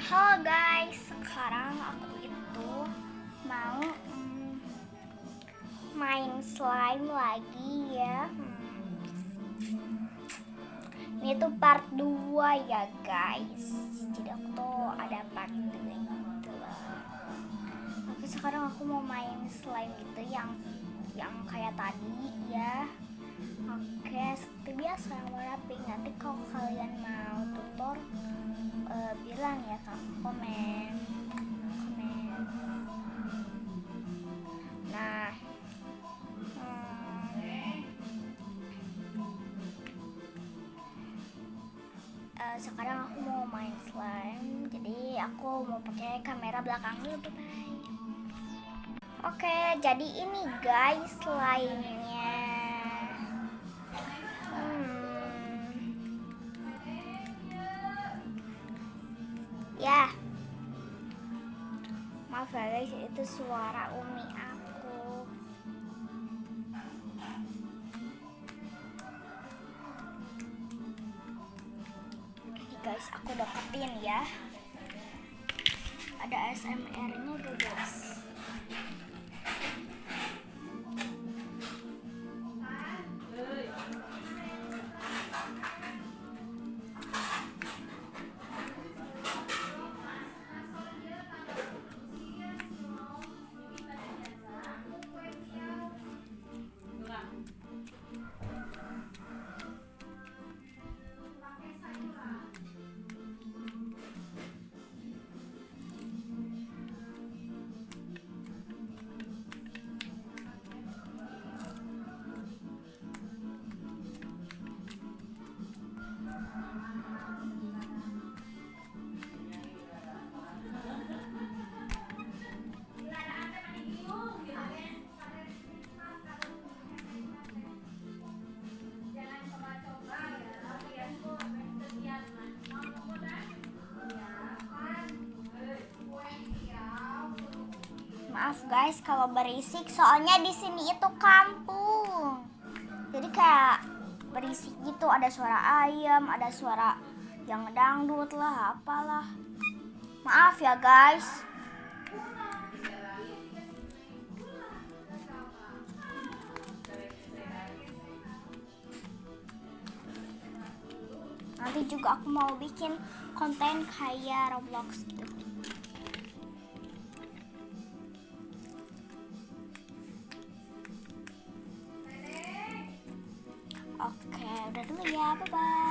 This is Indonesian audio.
Halo guys, sekarang aku itu mau main slime lagi ya. Ini tuh part 2 ya guys. Jadi aku tuh ada part 2 gitu lah. Tapi sekarang aku mau main slime itu yang kayak tadi ya. Oke, seperti biasa warna pink. Nanti kalau kalian mau tutor bilang ya kak, komen. Nah, sekarang aku mau main slime, jadi aku mau pakai kamera belakang dulu. Bye. Oke, jadi ini guys slime-nya. Ya, maaf ya guys, itu suara umi aku. Oke guys, aku dapetin ya. Ada ASMR-nya guys. Maaf guys kalau berisik, soalnya di sini itu kampung. Jadi kayak berisik gitu, ada suara ayam, ada suara yang dangdut lah, apalah. Maaf ya guys. Nanti juga aku mau bikin konten kayak Roblox gitu. Oke, udah dulu ya, bye-bye.